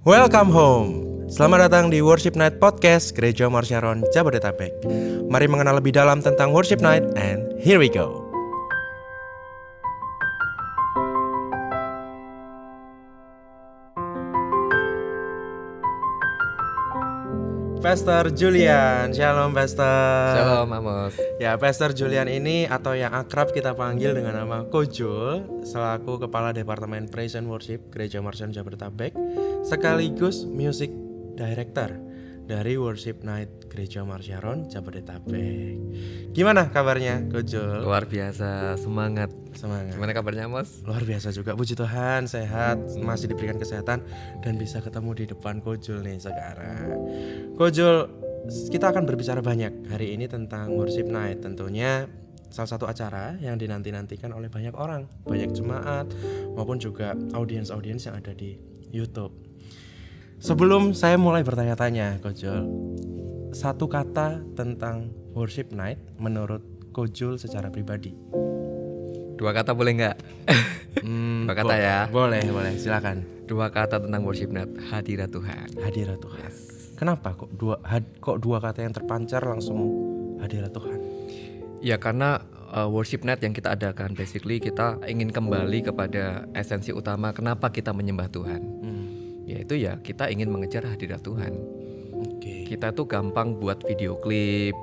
Welcome home. Selamat datang di Worship Night Podcast Gereja Marsyaron Jabodetabek. Mari mengenal lebih dalam tentang Worship Night and here we go. Pastor Julian, shalom Pastor. Shalom Amos. Ya, Pastor Julian ini atau yang akrab kita panggil dengan nama Kojul, selaku Kepala Departemen Praise and Worship Gereja Marsyaron Jabodetabek, sekaligus Music Director dari Worship Night Gereja Marsyaron Jabodetabek. Gimana kabarnya Kojul? Luar biasa, semangat. Gimana kabarnya Amos? Luar biasa juga, puji Tuhan, sehat, masih diberikan kesehatan dan bisa ketemu di depan Kojul nih sekarang. Kojul, kita akan berbicara banyak hari ini tentang Worship Night. Tentunya salah satu acara yang dinanti-nantikan oleh banyak orang, banyak jemaat maupun juga audiens-audiens yang ada di YouTube. Sebelum saya mulai bertanya-tanya, Kojul, satu kata tentang Worship Night menurut Kojul secara pribadi. Dua kata boleh nggak? Dua kata ya. Boleh, silakan. Dua kata tentang Worship Night, hadirat Tuhan. Hadirat Tuhan. Kenapa kok dua kata yang terpancar langsung hadirat Tuhan? Ya karena Worship Night yang kita adakan, basically kita ingin kembali kepada esensi utama kenapa kita menyembah Tuhan. Yaitu ya kita ingin mengejar hadirat Tuhan. Kita tuh gampang buat video klip,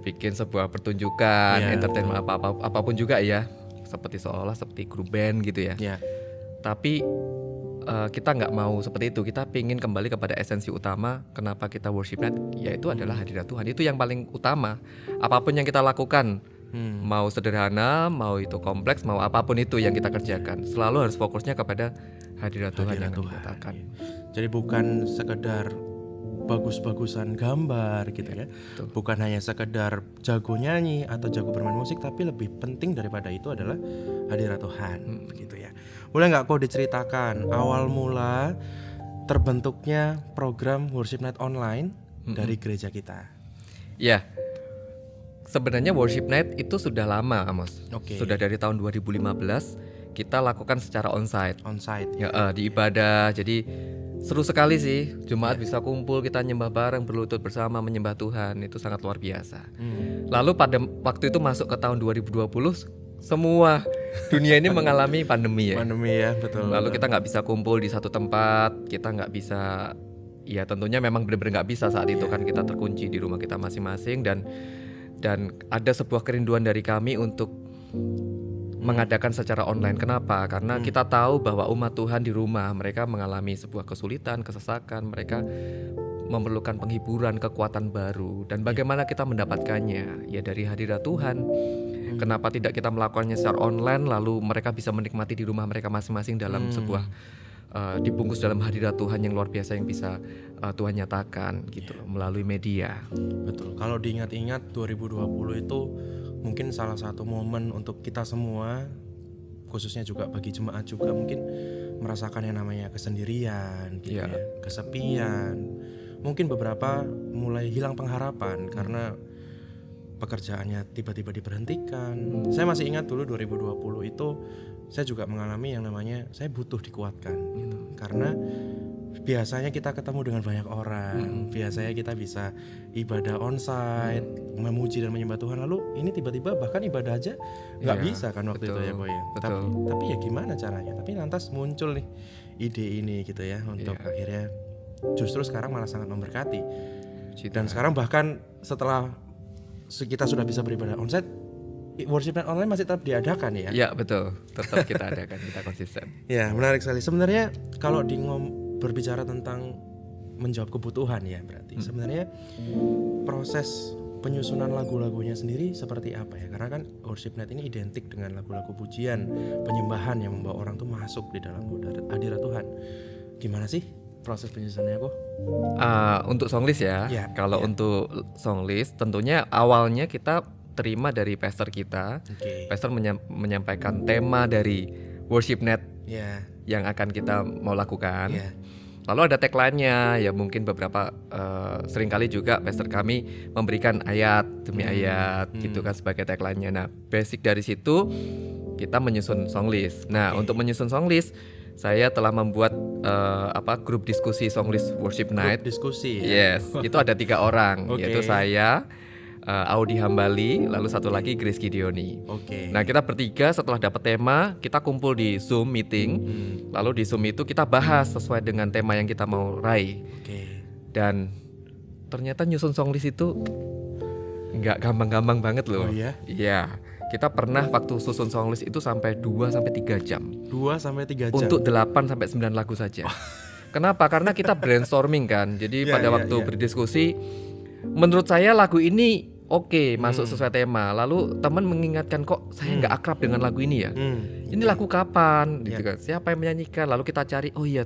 bikin sebuah pertunjukan, entertainment apapun juga ya, seperti grup band gitu ya. Tapi kita nggak mau seperti itu. Kita pingin kembali kepada esensi utama kenapa kita worship night, yaitu adalah hadirat Tuhan. Itu yang paling utama. Apapun yang kita lakukan, mau sederhana, mau itu kompleks, mau apapun itu yang kita kerjakan, selalu harus fokusnya kepada hadirat Tuhan yang kita katakan. Jadi bukan sekedar bagus-bagusan gambar gitu ya. Bukan hanya sekedar jago nyanyi atau jago bermain musik, tapi lebih penting daripada itu adalah hadirat Tuhan, begitu ya. Boleh nggak kau diceritakan awal mula terbentuknya program Worship Night online dari gereja kita? Ya, sebenarnya Worship Night itu sudah lama, Amos. Sudah dari tahun 2015 kita lakukan secara onsite ya, di ibadah. Jadi seru sekali sih, jemaat bisa kumpul, kita nyembah bareng, berlutut bersama menyembah Tuhan. Itu sangat luar biasa. Lalu pada waktu itu masuk ke tahun 2020, semua dunia ini mengalami pandemi ya. Betul. Lalu kita nggak bisa kumpul di satu tempat, kita nggak bisa, ya tentunya memang benar-benar nggak bisa saat itu kan, kita terkunci di rumah kita masing-masing. Dan ada sebuah kerinduan dari kami untuk mengadakan secara online. Kenapa? Karena kita tahu bahwa umat Tuhan di rumah mereka mengalami sebuah kesulitan, kesesakan, mereka memerlukan penghiburan, kekuatan baru. Dan bagaimana kita mendapatkannya? Ya dari hadirat Tuhan. Kenapa tidak kita melakukannya secara online, lalu mereka bisa menikmati di rumah mereka masing-masing dalam sebuah dibungkus dalam hadirat Tuhan yang luar biasa yang bisa Tuhan nyatakan gitu melalui media. Betul. Kalau diingat-ingat 2020 itu mungkin salah satu momen untuk kita semua, khususnya juga bagi jemaat juga mungkin merasakan yang namanya kesendirian gitu ya, kesepian. Mungkin beberapa mulai hilang pengharapan karena pekerjaannya tiba-tiba diberhentikan. Saya masih ingat dulu 2020 itu saya juga mengalami yang namanya saya butuh dikuatkan gitu. Karena biasanya kita ketemu dengan banyak orang, biasanya kita bisa ibadah onsite, memuji dan menyembah Tuhan. Lalu ini tiba-tiba bahkan ibadah aja nggak bisa kan waktu itu ya Boy. Tapi ya gimana caranya? Tapi lantas muncul nih ide ini gitu ya untuk akhirnya justru sekarang malah sangat memberkati. Dan sekarang bahkan setelah kita sudah bisa beribadah onsite, Worship Night online masih tetap diadakan ya? Ya betul, tetap kita adakan, kita konsisten. Ya menarik sekali. Sebenarnya kalau berbicara tentang menjawab kebutuhan ya, berarti sebenarnya proses penyusunan lagu-lagunya sendiri seperti apa ya? Karena kan Worship Night ini identik dengan lagu-lagu pujian, penyembahan yang membawa orang tuh masuk di dalam hadirat Tuhan. Gimana sih proses penyusunannya kok? Untuk songlist ya. Kalau untuk songlist tentunya awalnya kita terima dari pastor kita. Pastor menyampaikan tema dari Worship Night yang akan kita mau lakukan. Lalu ada tagline-nya, ya mungkin beberapa seringkali juga pastor kami memberikan ayat demi ayat gitu kan sebagai tagline-nya. Nah, basic dari situ kita menyusun songlist. Untuk menyusun songlist saya telah membuat grup diskusi Songlist Worship Night. Grup diskusi ya. Yes, itu ada 3 orang, Oke. yaitu saya, Audi Hambali, lalu satu lagi Grace Gideoni. Oke. Nah, kita bertiga setelah dapat tema, kita kumpul di Zoom meeting. Lalu di Zoom itu kita bahas sesuai dengan tema yang kita mau raih. Oke. Dan ternyata nyusun songlist itu nggak gampang-gampang banget loh. Oh iya? Iya. Kita pernah waktu susun songlist itu sampai 2 sampai 3 jam. 2 sampai 3 jam. Untuk 8 sampai 9 lagu saja. Kenapa? Karena kita brainstorming kan. Jadi Iya, pada iya, waktu iya. berdiskusi, menurut saya lagu ini oke, masuk sesuai tema. Lalu teman mengingatkan, kok saya nggak akrab dengan lagu ini ya. Ini lagu kapan? Gitu kan. Siapa yang menyanyikan? Lalu kita cari, oh iya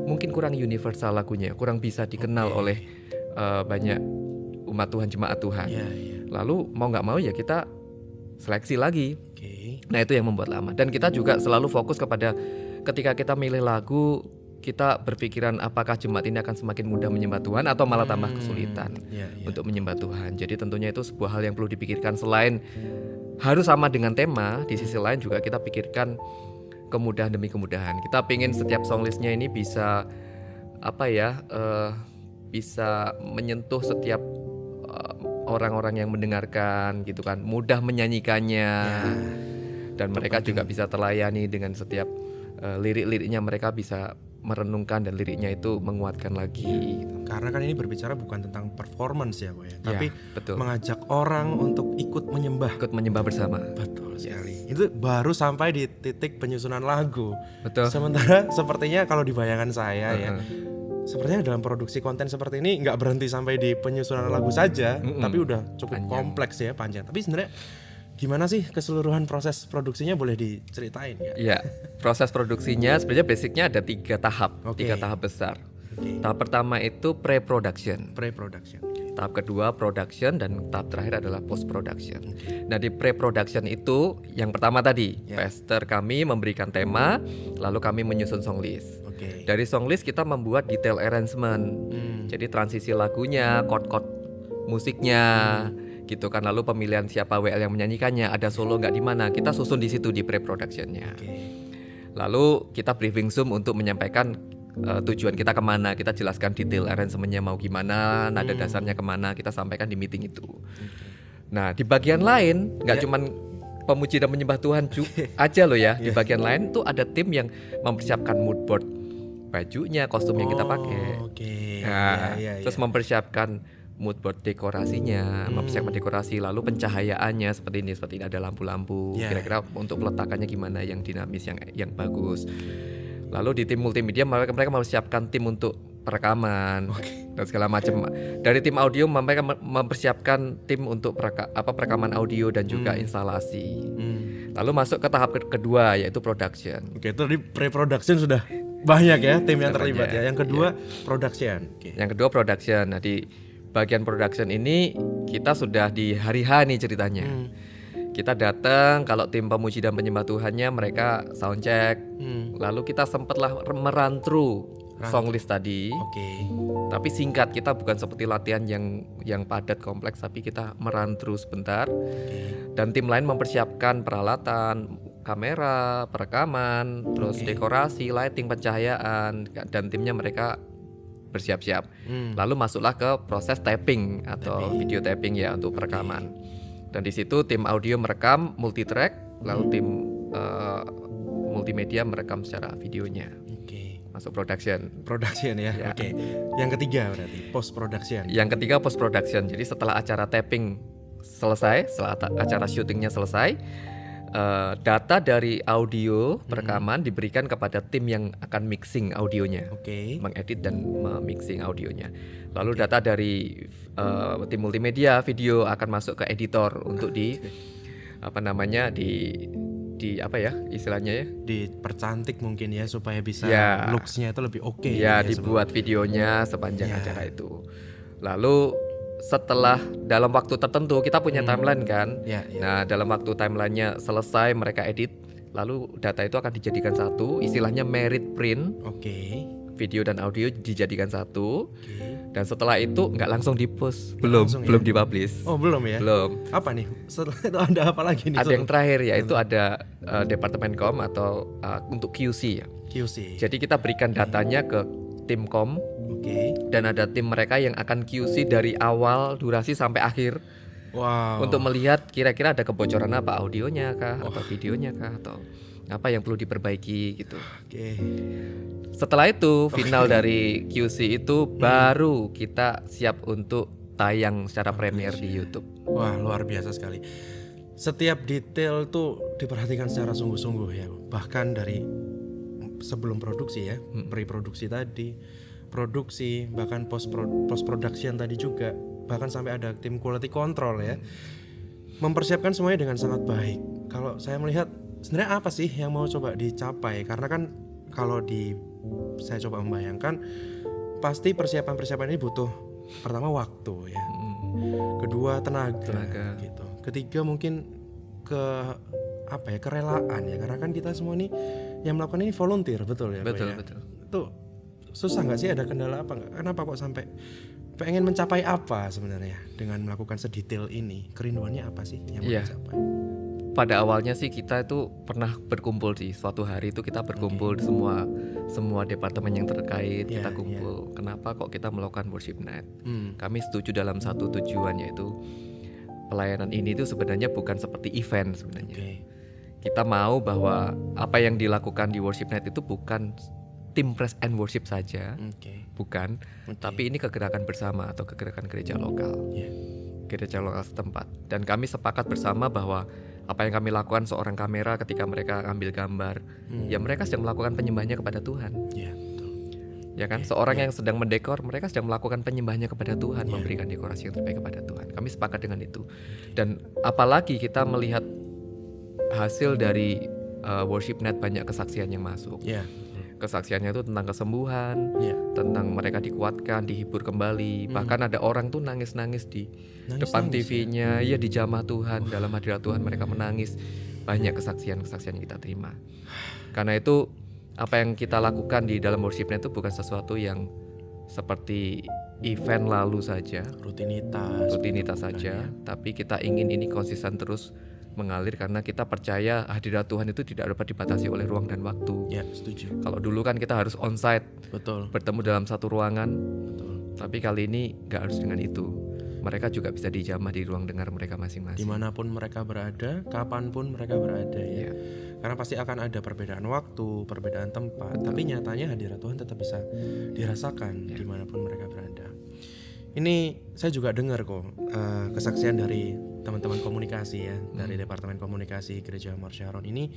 mungkin kurang universal lagunya, kurang bisa dikenal oleh banyak umat Tuhan, jemaat Tuhan. Iya, iya. Lalu mau nggak mau ya kita seleksi lagi. Oke. Nah, itu yang membuat lama. Dan kita juga selalu fokus kepada ketika kita milih lagu, kita berpikiran apakah jemaat ini akan semakin mudah menyembah Tuhan atau malah tambah kesulitan Iya, iya. untuk menyembah Tuhan. Jadi tentunya itu sebuah hal yang perlu dipikirkan. Selain harus sama dengan tema, di sisi lain juga kita pikirkan kemudahan demi kemudahan. Kita pingin setiap songlistnya ini bisa bisa menyentuh setiap orang-orang yang mendengarkan gitu kan, mudah menyanyikannya, dan mereka juga bisa terlayani dengan setiap lirik-liriknya, mereka bisa merenungkan dan liriknya itu menguatkan lagi. Karena kan ini berbicara bukan tentang performance ya, Pak ya, tapi betul. mengajak orang untuk ikut menyembah. Ikut menyembah bersama. Betul sekali. Itu baru sampai di titik penyusunan lagu. Betul. Sementara sepertinya kalau di bayangan saya ya, sepertinya dalam produksi konten seperti ini nggak berhenti sampai di penyusunan lagu saja, tapi udah cukup kompleks ya, panjang. Tapi sebenarnya gimana sih keseluruhan proses produksinya, boleh diceritain nggak? Iya, proses produksinya sebenarnya basicnya ada 3 tahap, Oke. 3 tahap besar. Oke. Tahap pertama itu pre-production. Pre-production. Tahap kedua production, dan tahap terakhir adalah post production. Nah, di pre-production itu yang pertama tadi, pastor kami memberikan tema, lalu kami menyusun songlist. Oke. Dari songlist kita membuat detail arrangement. Jadi transisi lagunya, chord-chord musiknya, gitu kan. Lalu pemilihan siapa WL yang menyanyikannya, ada solo nggak di mana, kita susun di situ di pre-productionnya. Oke. Lalu kita briefing Zoom untuk menyampaikan tujuan kita kemana, kita jelaskan detail arrangementnya mau gimana, nada dasarnya kemana, kita sampaikan di meeting itu. Nah, di bagian lain nggak cuman pemuji dan menyembah Tuhan aja loh ya. Di bagian lain tuh ada tim yang mempersiapkan mood board, bajunya, kostum yang kita pakai. Oke. Nah, Iya, iya, terus mempersiapkan mood board dekorasinya, mempersiapkan dekorasi, lalu pencahayaannya seperti ini ada lampu-lampu, Yeah. kira-kira untuk peletakannya gimana yang dinamis, yang bagus. Lalu di tim multimedia mereka mempersiapkan tim untuk perekaman dan segala macam. Dari tim audio mereka mempersiapkan tim untuk perekaman audio dan juga instalasi. Lalu masuk ke tahap kedua, yaitu production. Oke, itu di pre-production sudah banyak ya tim yang Sudah terlibat banyak, ya. Yang kedua production. Oke. Yang kedua production. Nah, di bagian production ini kita sudah di hari H nih ceritanya. Kita datang, kalau tim pemuji dan penyembah Tuhannya mereka soundcheck. Lalu kita sempatlah merun through songlist tadi. Oke. Tapi singkat, kita bukan seperti latihan yang padat kompleks, tapi kita merun through sebentar. Dan tim lain mempersiapkan peralatan, kamera, perekaman, terus dekorasi, lighting, pencahayaan, dan timnya mereka bersiap-siap. Lalu masuklah ke proses taping atau video taping ya untuk perekaman. Dan di situ tim audio merekam multi track, lalu tim multimedia merekam secara videonya. Oke. Masuk production. Production ya. Ya. Oke. Yang ketiga berarti post production. Yang ketiga post production. Jadi setelah acara taping selesai, setelah acara syutingnya selesai, data dari audio perekaman diberikan kepada tim yang akan mixing audionya, Oke. mengedit dan mixing audionya. Lalu data dari tim multimedia video akan masuk ke editor untuk di apa ya istilahnya ya? Dipercantik mungkin ya supaya bisa Ya. looks-nya itu lebih oke. Ya, dibuat videonya sepanjang acara itu. Lalu setelah dalam waktu tertentu kita punya timeline kan. Ya, ya. Nah, dalam waktu timelinenya selesai mereka edit, lalu data itu akan dijadikan satu, istilahnya merit print, Oke. video dan audio dijadikan satu. Oke. Dan setelah itu nggak langsung di-post, belum langsung, belum ya? di-publish. Oh belum ya? Belum. Apa nih? Setelah itu ada apa lagi nih? Ada yang terakhir yaitu ada departemen kom atau untuk QC ya. QC. Jadi kita berikan datanya ke tim kom Oke. dan ada tim mereka yang akan QC dari awal durasi sampai akhir Wow. untuk melihat kira-kira ada kebocoran apa, audionya kah atau videonya kah atau apa yang perlu diperbaiki gitu. Oke. Setelah itu final dari QC itu baru kita siap untuk tayang secara premier di YouTube. Wah luar biasa sekali. Setiap detail tuh diperhatikan secara sungguh-sungguh ya. Bahkan dari sebelum produksi ya, pre-produksi tadi, produksi, bahkan post production tadi juga, bahkan sampai ada tim quality control ya. Mempersiapkan semuanya dengan sangat baik. Kalau saya melihat sebenarnya apa sih yang mau coba dicapai? Karena kan kalau saya coba membayangkan pasti persiapan ini butuh pertama waktu ya. Kedua tenaga gitu. Ketiga mungkin kerelaan ya, karena kan kita semua ini yang melakukan ini volunteer, betul ya? Betul, Pak, ya? betul. Itu susah nggak sih, ada kendala apa nggak? Kenapa kok sampai pengen mencapai apa sebenarnya dengan melakukan sedetail ini? Kerinduannya apa sih yang mau dicapai? Pada awalnya sih kita itu pernah berkumpul di suatu hari itu kita berkumpul semua departemen yang terkait kita kumpul. Kenapa kok kita melakukan worship night? Kami setuju dalam satu tujuan, yaitu pelayanan ini itu sebenarnya bukan seperti event sebenarnya. Kita mau bahwa apa yang dilakukan di worship night itu bukan tim praise and worship saja, bukan, tapi ini kegerakan bersama atau kegerakan gereja lokal, gereja lokal setempat. Dan kami sepakat bersama bahwa apa yang kami lakukan, seorang kamera ketika mereka ambil gambar, ya mereka sedang melakukan penyembahnya kepada Tuhan. Ya kan, seorang yang sedang mendekor, mereka sedang melakukan penyembahnya kepada Tuhan, memberikan dekorasi yang terbaik kepada Tuhan. Kami sepakat dengan itu. Dan apalagi kita melihat hasil dari worship night, banyak kesaksian yang masuk. Kesaksiannya itu tentang kesembuhan, tentang mereka dikuatkan, dihibur kembali. Bahkan ada orang tuh nangis-nangis di depan TV-nya, ya di jamah Tuhan, dalam hadirat Tuhan mereka menangis. Banyak kesaksian-kesaksian yang kita terima. Karena itu apa yang kita lakukan di dalam worship night itu bukan sesuatu yang seperti event lalu saja, rutinitas saja, tapi kita ingin ini konsisten terus mengalir karena kita percaya hadirat Tuhan itu tidak dapat dibatasi oleh ruang dan waktu. Ya, setuju. Kalau dulu kan kita harus onsite, bertemu dalam satu ruangan, tapi kali ini nggak harus dengan itu. Mereka juga bisa dijamah di ruang dengar mereka masing-masing. Dimanapun mereka berada, kapanpun mereka berada ya. Karena pasti akan ada perbedaan waktu, perbedaan tempat, tapi nyatanya hadirat Tuhan tetap bisa dirasakan dimanapun mereka berada. Ini saya juga dengar kok kesaksian dari teman-teman komunikasi ya, dari Departemen Komunikasi Gereja Mor Sharon ini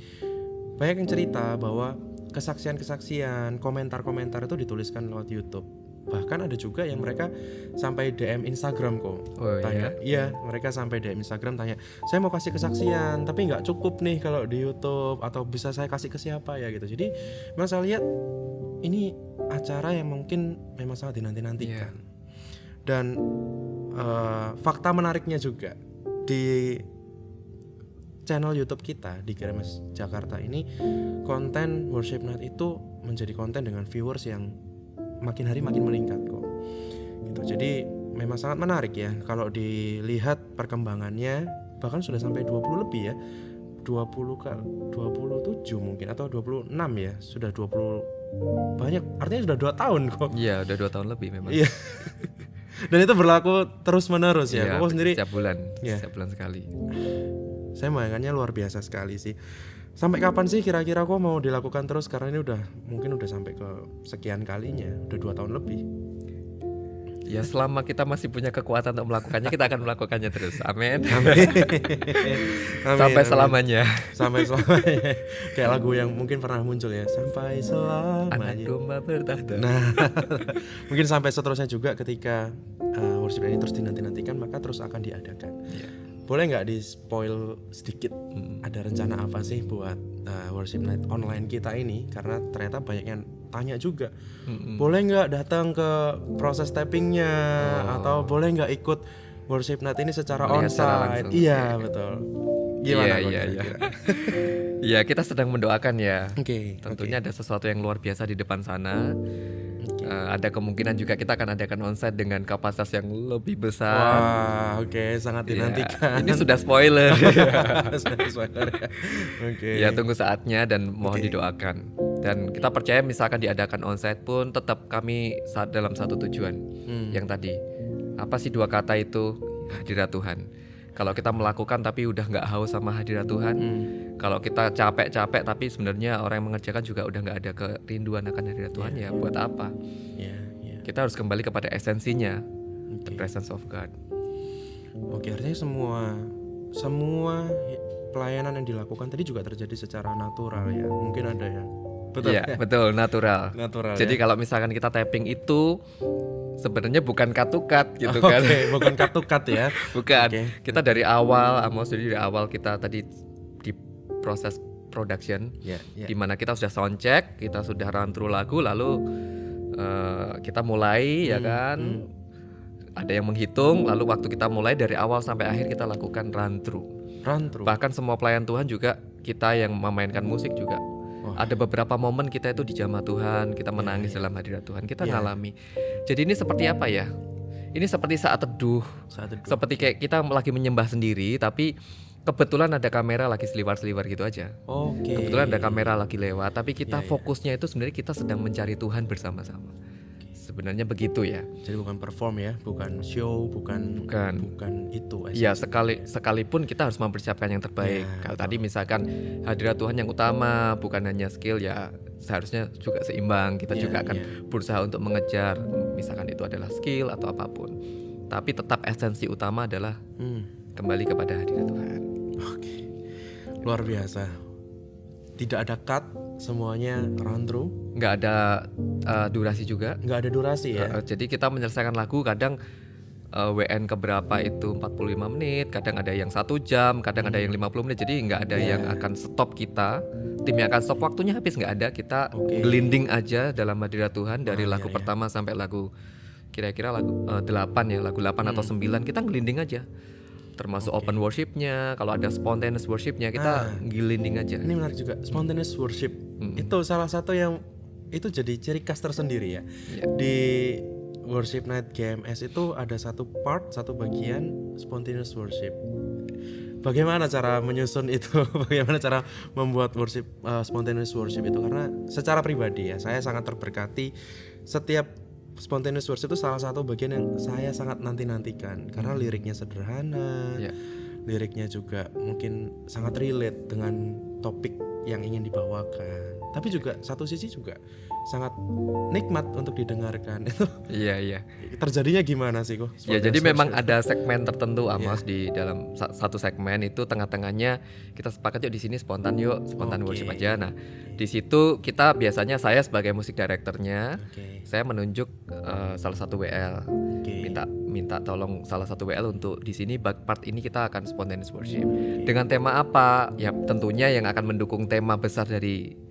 banyak yang cerita bahwa kesaksian-kesaksian, komentar-komentar itu dituliskan lewat YouTube. Bahkan ada juga yang mereka sampai DM Instagram kok, tanya, iya mereka sampai DM Instagram tanya, saya mau kasih kesaksian tapi nggak cukup nih kalau di YouTube, atau bisa saya kasih ke siapa ya gitu. Jadi memang saya lihat ini acara yang mungkin memang sangat dinanti-nantikan. Dan fakta menariknya juga di channel YouTube kita di GRMS Jakarta ini, konten worship night itu menjadi konten dengan viewers yang makin hari makin meningkat kok. Gitu. Jadi memang sangat menarik ya kalau dilihat perkembangannya, bahkan sudah sampai 20 lebih ya. 27 mungkin atau 26 ya, sudah 20 banyak, artinya sudah 2 tahun kok. Iya, udah 2 tahun lebih memang. Iya. Dan itu berlaku terus menerus ya. Kok sendiri setiap bulan sekali. Saya membayangkannya luar biasa sekali sih. Sampai kapan sih kira-kira kok mau dilakukan terus? Karena ini mungkin udah sampai ke sekian kalinya, udah 2 tahun lebih. Ya selama kita masih punya kekuatan untuk melakukannya, kita akan melakukannya terus. Amin. Sampai selamanya. Sampai selamanya. Kayak lagu yang mungkin pernah muncul ya, sampai selamanya. Anak domba bertahta. Nah, mungkin sampai seterusnya juga ketika worship ini terus dinanti-nantikan, maka terus akan diadakan. Boleh nggak di spoil sedikit, ada rencana apa sih buat worship night online kita ini? Karena ternyata banyak yang tanya juga, boleh nggak datang ke proses tappingnya, atau boleh nggak ikut worship night ini secara onsite? Iya betul. Gimana? Iya. Ya kita sedang mendoakan ya. Oke. Tentunya ada sesuatu yang luar biasa di depan sana. Ada kemungkinan juga kita akan adakan onsite dengan kapasitas yang lebih besar. Wah, oke, sangat Ya, dinantikan. ini sudah spoiler. Spoiler ya. Oke. Ya, tunggu saatnya dan mohon Oke. didoakan. Dan kita percaya misalkan diadakan onsite pun tetap kami dalam satu tujuan. Yang tadi, apa sih 2 kata itu? Hadirat Tuhan. Kalau kita melakukan tapi udah nggak haus sama hadirat Tuhan, kalau kita capek-capek tapi sebenarnya orang yang mengerjakan juga udah nggak ada kerinduan akan hadirat Tuhan, ya buat apa? Ya, ya. Kita harus kembali kepada esensinya, the Oke. presence of God. Oke, artinya semua pelayanan yang dilakukan tadi juga terjadi secara natural ya. Mungkin ada ya. Betul. Iya, betul, natural. Natural. Jadi ya? kalau misalkan kita tapping itu sebenarnya bukan cut to cut gitu kan. Oke, bukan cut to cut ya. Bukan. Oke. Kita dari awal, Amos, jadi dari awal kita tadi di proses production, Ya, ya. di mana kita sudah sound check, kita sudah run through lagu, lalu kita mulai ya kan. Ada yang menghitung, lalu waktu kita mulai dari awal sampai akhir kita lakukan run through. Run through. Bahkan semua pelayan Tuhan juga, kita yang memainkan musik juga. Ada beberapa momen kita itu dijamah Tuhan, kita menangis dalam hadirat Tuhan, kita ngalami. Jadi ini seperti apa ya? Ini seperti saat teduh, seperti kayak kita lagi menyembah sendiri, tapi kebetulan ada kamera lagi seliwar-seliwar gitu aja. Oke. Kebetulan ada kamera lagi lewat, tapi kita fokusnya itu sebenarnya kita sedang mencari Tuhan bersama-sama. Sebenarnya begitu ya. Jadi bukan perform ya, bukan show, bukan itu. Iya, sekalipun kita harus mempersiapkan yang terbaik. Kalau tadi misalkan hadirat Tuhan yang utama, bukan hanya skill, ya seharusnya juga seimbang. Kita juga akan berusaha untuk mengejar, misalkan itu adalah skill atau apapun. Tapi tetap esensi utama adalah kembali kepada hadirat Tuhan. Oke. Luar biasa. Tidak ada cut, semuanya run through. Nggak ada durasi juga. Nggak ada durasi ya. Jadi kita menyelesaikan lagu kadang WN keberapa itu 45 menit, kadang ada yang 1 jam, kadang ada yang 50 menit. Jadi nggak ada yang akan stop kita. Tim yang akan stop waktunya habis, nggak ada. Kita gelinding aja dalam hadirat Tuhan dari lagu pertama sampai lagu kira-kira lagu 8 ya, lagu 8 atau 9 kita gelinding aja. Termasuk open worshipnya, kalau ada spontaneous worshipnya kita gelinding aja. Ini menarik juga, spontaneous worship. Itu salah satu yang itu jadi ciri khas tersendiri ya. Di Worship Night GMS itu ada satu bagian spontaneous worship. Bagaimana cara menyusun itu? Bagaimana cara membuat worship spontaneous worship itu? Karena secara pribadi ya, saya sangat terberkati setiap spontaneous worship itu salah satu bagian yang saya sangat nanti-nantikan karena liriknya sederhana, liriknya juga mungkin sangat relate dengan topik yang ingin dibawakan. Tapi juga satu sisi juga sangat nikmat untuk didengarkan. Itu Iya. terjadinya gimana sih kok? Ya, jadi memang ada segmen tertentu, Amos, di dalam satu segmen itu tengah-tengahnya kita sepakat yuk di sini spontan worship aja. Nah, di situ kita biasanya saya sebagai musik directornya, saya menunjuk salah satu WL, minta tolong salah satu WL untuk di sini part ini kita akan spontaneous worship. Dengan tema apa? Ya tentunya yang akan mendukung tema besar dari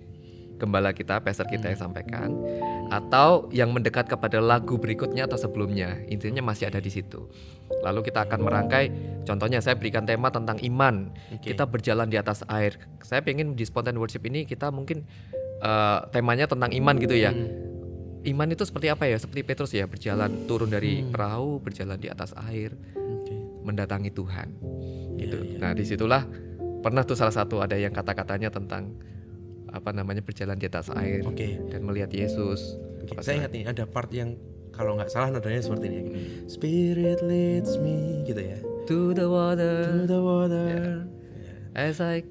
gembala kita, pastor kita yang sampaikan, atau yang mendekat kepada lagu berikutnya atau sebelumnya, intinya masih ada di situ. Lalu kita akan merangkai, contohnya saya berikan tema tentang iman, kita berjalan di atas air. Saya pengen di spontan worship ini kita mungkin temanya tentang iman gitu ya. Iman itu seperti apa ya? Seperti Petrus ya, berjalan turun dari perahu, berjalan di atas air, mendatangi Tuhan. Gitu. Nah, disitulah pernah tuh salah satu ada yang kata-katanya tentang berjalan di atas air dan melihat Yesus. Saya ingat nih ada part yang kalau nggak salah nadanya seperti ini. Spirit leads me gitu ya. To the water. As I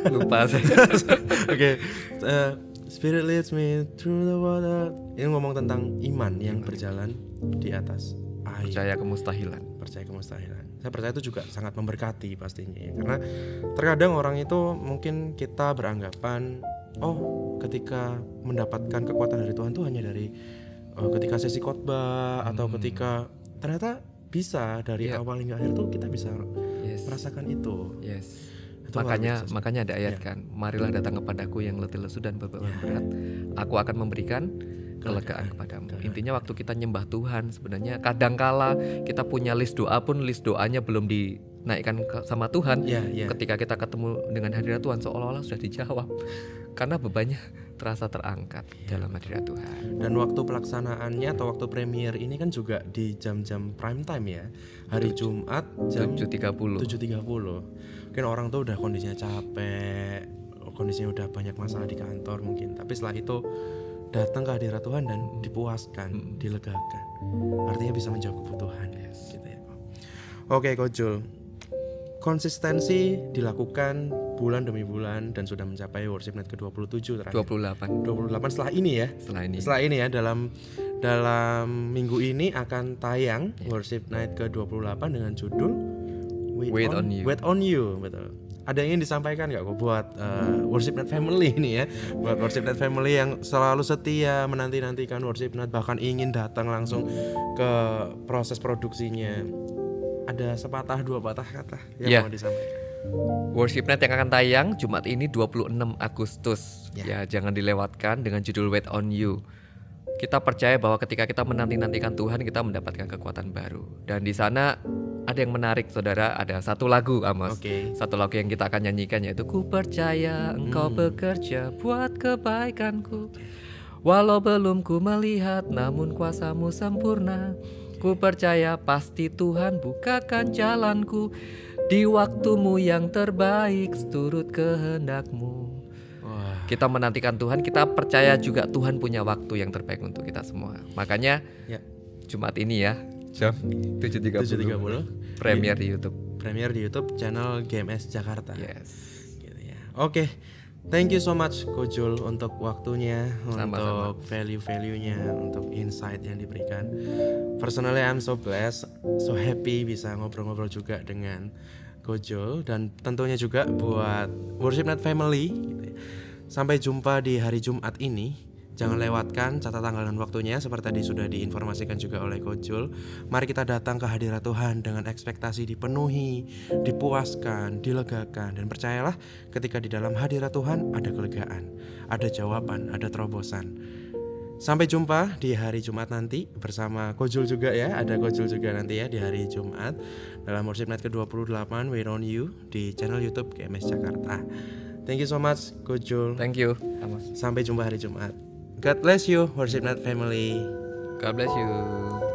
lupa saya. Spirit leads me through the water. Ini ngomong tentang iman yang berjalan di atas air. Percaya kemustahilan. Saya percaya itu juga sangat memberkati pastinya ya. Karena terkadang orang itu mungkin kita beranggapan ketika mendapatkan kekuatan dari Tuhan itu hanya dari ketika sesi khotbah atau ketika ternyata bisa dari awal hingga akhir tuh kita bisa merasakan itu. Itu Makanya ada ayat kan, marilah datang kepadaku yang letih lesu dan beban berat, aku akan memberikan kelegaan kepadamu. Intinya waktu kita nyembah Tuhan sebenarnya kadangkala kita punya list doa pun list doanya belum naikkan sama Tuhan, Iya. ketika kita ketemu dengan hadirat Tuhan seolah-olah sudah dijawab. Karena bebannya terasa terangkat dalam hadirat Tuhan. Dan waktu pelaksanaannya atau waktu premier ini kan juga di jam-jam prime time ya. Hari Jumat jam 7.30. 7.30. Mungkin orang tuh udah kondisinya capek, kondisinya udah banyak masalah di kantor mungkin. Tapi setelah itu datang ke hadirat Tuhan dan dipuaskan, dilegakan. Artinya bisa menjawab kebutuhan. Gitu ya. Oke, Coach Jul. Konsistensi dilakukan bulan demi bulan dan sudah mencapai Worship Night ke-27 terakhir. 28 setelah ini ya. Setelah ini ya, dalam minggu ini akan tayang Worship Night ke-28 dengan judul Wait on You. Betul. Ada yang ingin disampaikan nggak kok buat Worship Night Family ini ya, buat Worship Night Family yang selalu setia menanti-nantikan Worship Night, bahkan ingin datang langsung ke proses produksinya. Ada sepatah dua patah kata yang mau disampaikan. Worship Night yang akan tayang Jumat ini 26 Agustus. Ya, jangan dilewatkan dengan judul Wait on You. Kita percaya bahwa ketika kita menanti-nantikan Tuhan, kita mendapatkan kekuatan baru. Dan di sana ada yang menarik, saudara. Ada satu lagu, Amos. Satu lagu yang kita akan nyanyikan yaitu Ku percaya Engkau bekerja buat kebaikanku. Walau belum ku melihat, namun kuasa-Mu sempurna. Ku percaya pasti Tuhan bukakan jalanku. Di waktu-Mu yang terbaik, turut kehendak-Mu. Kita menantikan Tuhan, kita percaya juga Tuhan punya waktu yang terbaik untuk kita semua. Makanya Jumat ini ya, jam 7.30 premier di YouTube. Premier di YouTube channel GMS Jakarta. Yes. Gitu ya. Oke. Thank you so much Coach Jul untuk waktunya, untuk value-value-nya, untuk insight yang diberikan. Personally I'm so blessed, so happy bisa ngobrol-ngobrol juga dengan Coach Jul, dan tentunya juga buat Worship Night Family gitu ya. Sampai jumpa di hari Jumat ini. Jangan lewatkan catat tanggal dan waktunya seperti tadi sudah diinformasikan juga oleh Coach Jul. Mari kita datang ke hadirat Tuhan dengan ekspektasi dipenuhi, dipuaskan, dilegakan. Dan percayalah ketika di dalam hadirat Tuhan ada kelegaan, ada jawaban, ada terobosan. Sampai jumpa di hari Jumat nanti bersama Coach Jul juga ya. Ada Coach Jul juga nanti ya di hari Jumat dalam Worship Night ke-28 Wait on You di channel YouTube GMS Jakarta. Thank you so much Coach Jul. Thank you, Amos. Sampai jumpa hari Jumat. God bless you, Worship Night Family. God bless you.